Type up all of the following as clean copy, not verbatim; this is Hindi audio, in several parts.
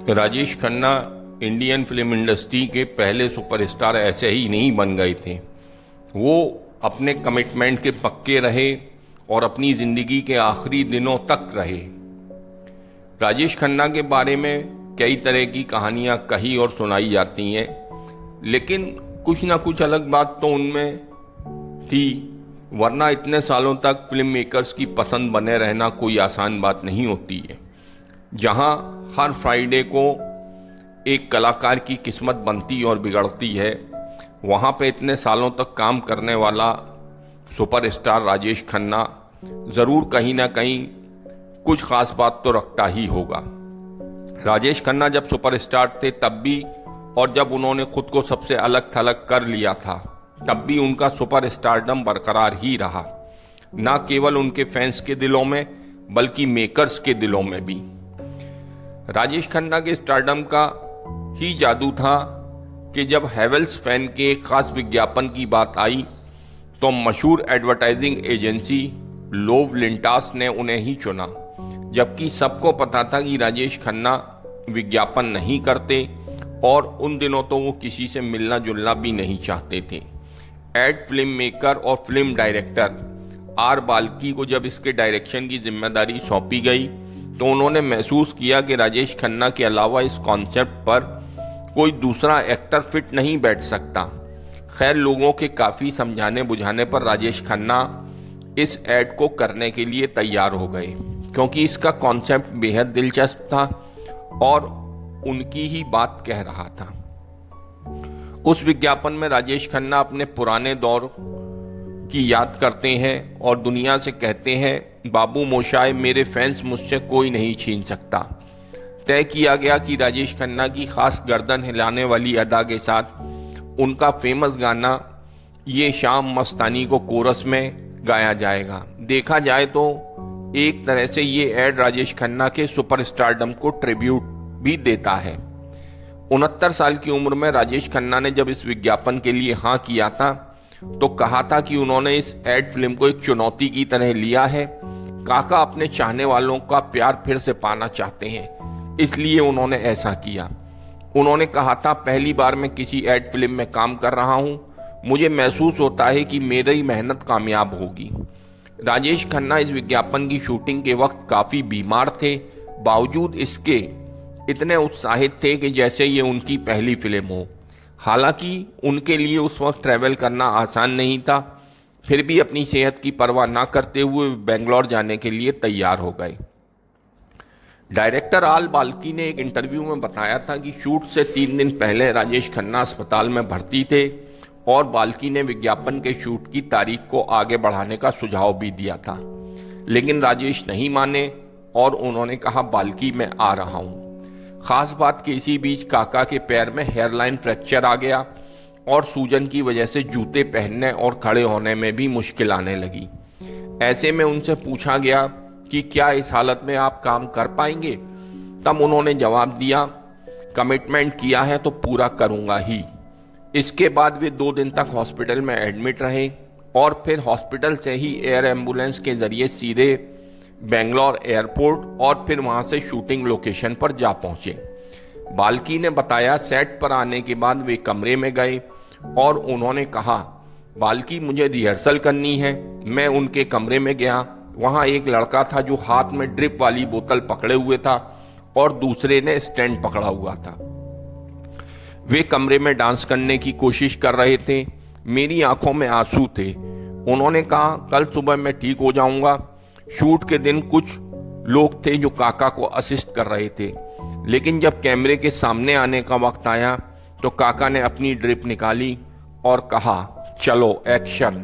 Rajesh Khanna Indian film industry के पहले सुपरस्टार ऐसे ही नहीं बन गए थे। वो अपने कमिटमेंट के पक्के रहे और अपनी जिंदगी के आखिरी दिनों तक रहे। राजेश खन्ना के बारे में कई तरह की कहानियां कही और सुनाई जाती हैं, लेकिन कुछ ना कुछ अलग बात तो उनमें थी, वरना इतने सालों तक फिल्म मेकर्स की पसंद बने रहना कोई आसान बात नहीं होती है। जहां हर फ्राइडे को एक कलाकार की किस्मत बनती और बिगड़ती है, वहां पे इतने सालों तक काम करने वाला सुपरस्टार राजेश खन्ना ज़रूर कहीं ना कहीं कुछ खास बात तो रखता ही होगा। राजेश खन्ना जब सुपरस्टार थे तब भी, और जब उन्होंने खुद को सबसे अलग थलग कर लिया था तब भी उनका सुपरस्टारडम बरकरार ही रहा, ना केवल उनके फैंस के दिलों में बल्कि मेकर्स के दिलों में भी। राजेश खन्ना के स्टारडम का ही जादू था कि जब हैवेल्स फैन के एक खास विज्ञापन की बात आई तो मशहूर एडवर्टाइजिंग एजेंसी लोव लिंटास ने उन्हें ही चुना, जबकि सबको पता था कि राजेश खन्ना विज्ञापन नहीं करते और उन दिनों तो वो किसी से मिलना जुलना भी नहीं चाहते थे। एड फिल्म मेकर और फिल्म डायरेक्टर आर बाल्की को जब इसके डायरेक्शन की जिम्मेदारी सौंपी गई तो उन्होंने महसूस किया कि राजेश खन्ना के अलावा इस कॉन्सेप्ट पर कोई दूसरा एक्टर फिट नहीं बैठ सकता। खैर, लोगों के काफ़ी समझाने बुझाने पर राजेश खन्ना इस ऐड को करने के लिए तैयार हो गए, क्योंकि इसका कॉन्सेप्ट बेहद दिलचस्प था और उनकी ही बात कह रहा था। उस विज्ञापन में राजेश खन्ना अपने पुराने दौर की याद करते हैं और दुनिया से कहते हैं, बाबू मोशाय, मेरे फैंस मुझसे कोई नहीं छीन सकता। तय किया गया कि राजेश खन्ना की खास गर्दन हिलाने वाली अदा के साथ उनका फेमस गाना ये शाम मस्तानी को कोरस में गाया जाएगा। देखा जाए तो एक तरह से ये ऐड राजेश खन्ना के सुपरस्टारडम को ट्रिब्यूट भी देता है। 69 साल की उम्र में राजेश खन्ना ने जब इस विज्ञापन के लिए हाँ किया था तो कहा था कि उन्होंने इस एड फिल्म को एक चुनौती की तरह लिया है। काका अपने चाहने वालों का प्यार फिर से पाना चाहते हैं, इसलिए उन्होंने ऐसा किया। उन्होंने कहा था, पहली बार मैं किसी एड फिल्म में काम कर रहा हूं, मुझे महसूस होता है कि मेरी मेहनत कामयाब होगी। राजेश खन्ना इस विज्ञापन की शूटिंग के वक्त काफी बीमार थे, बावजूद इसके इतने उत्साहित थे कि जैसे ये उनकी पहली फिल्म हो। हालांकि उनके लिए उस वक्त ट्रैवल करना आसान नहीं था, फिर भी अपनी सेहत की परवाह ना करते हुए बेंगलोर जाने के लिए तैयार हो गए। डायरेक्टर आल बाल्की ने एक इंटरव्यू में बताया था कि शूट से 3 दिन पहले राजेश खन्ना अस्पताल में भर्ती थे और बाल्की ने विज्ञापन के शूट की तारीख को आगे बढ़ाने का सुझाव भी दिया था, लेकिन राजेश नहीं माने और उन्होंने कहा, बाल्की मैं आ रहा हूं। खास बात कि इसी बीच काका के पैर में हेयरलाइन फ्रैक्चर आ गया और सूजन की वजह से जूते पहनने और खड़े होने में भी मुश्किल आने लगी। ऐसे में उनसे पूछा गया कि क्या इस हालत में आप काम कर पाएंगे? तब उन्होंने जवाब दिया, कमिटमेंट किया है तो पूरा करूंगा ही। इसके बाद वे 2 दिन तक हॉस्पिटल में एडमिट रहे और फिर हॉस्पिटल से ही एयर एम्बुलेंस के जरिए सीधे बेंगलोर एयरपोर्ट और फिर वहां से शूटिंग लोकेशन पर जा पहुंचे। बाल्की ने बताया, सेट पर आने के बाद वे कमरे में गए और उन्होंने कहा, बाल्की मुझे रिहर्सल करनी है। मैं उनके कमरे में गया, वहां एक लड़का था जो हाथ में ड्रिप वाली बोतल पकड़े हुए था और दूसरे ने स्टैंड पकड़ा हुआ था। वे कमरे में डांस करने की कोशिश कर रहे थे। मेरी आंखों में आंसू थे। उन्होंने कहा, कल सुबह मैं ठीक हो जाऊंगा। शूट के दिन कुछ लोग थे जो काका को असिस्ट कर रहे थे, लेकिन जब कैमरे के सामने आने का वक्त आया तो काका ने अपनी ड्रिप निकाली और कहा, चलो एक्शन।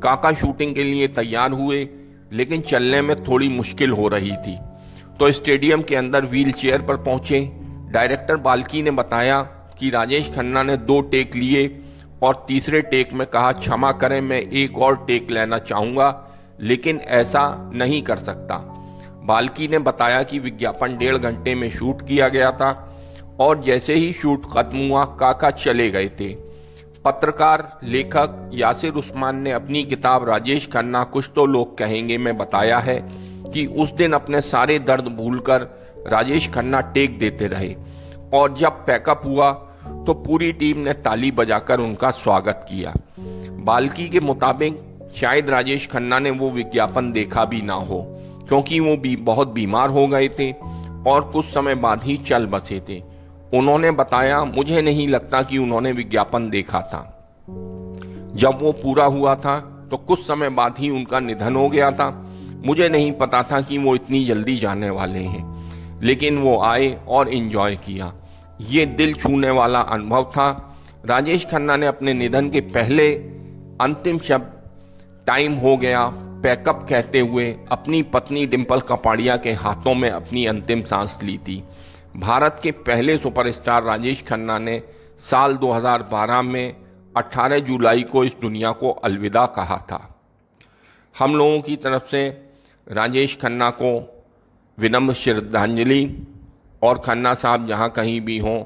काका शूटिंग के लिए तैयार हुए, लेकिन चलने में थोड़ी मुश्किल हो रही थी, तो स्टेडियम के अंदर व्हील चेयर पर पहुंचे। डायरेक्टर बाल्की ने बताया कि राजेश खन्ना ने 2 टेक लिए और तीसरे टेक में कहा, क्षमा करें, मैं एक और टेक लेना चाहूंगा, लेकिन ऐसा नहीं कर सकता। बाल्की ने बताया कि विज्ञापन 1.5 घंटे में शूट किया गया था और जैसे ही शूट खत्म हुआ काका चले गए थे। पत्रकार लेखक यासिर उस्मान ने अपनी किताब राजेश खन्ना कुछ तो लोग कहेंगे में बताया है कि उस दिन अपने सारे दर्द भूलकर राजेश खन्ना टेक देते रहे और जब पैकअप हुआ तो पूरी टीम ने ताली बजाकर उनका स्वागत किया। बाल्की के मुताबिक शायद राजेश खन्ना ने वो विज्ञापन देखा भी ना हो, क्योंकि वो बहुत बीमार हो गए थे और कुछ समय बाद ही चल बसे थे। उन्होंने बताया, मुझे नहीं लगता कि उन्होंने विज्ञापन देखा था। जब वो पूरा हुआ था तो कुछ समय बाद ही उनका निधन हो गया था। मुझे नहीं पता था कि वो इतनी जल्दी जाने वाले हैं, लेकिन वो आए और एंजॉय किया। ये दिल छूने वाला अनुभव था। राजेश खन्ना ने अपने निधन के पहले अंतिम शब्द टाइम हो गया पैकअप कहते हुए अपनी पत्नी डिंपल कपाड़िया के हाथों में अपनी अंतिम सांस ली थी। भारत के पहले सुपरस्टार राजेश खन्ना ने साल 2012 में 18 जुलाई को इस दुनिया को अलविदा कहा था। हम लोगों की तरफ से राजेश खन्ना को विनम्र श्रद्धांजलि, और खन्ना साहब जहां कहीं भी हों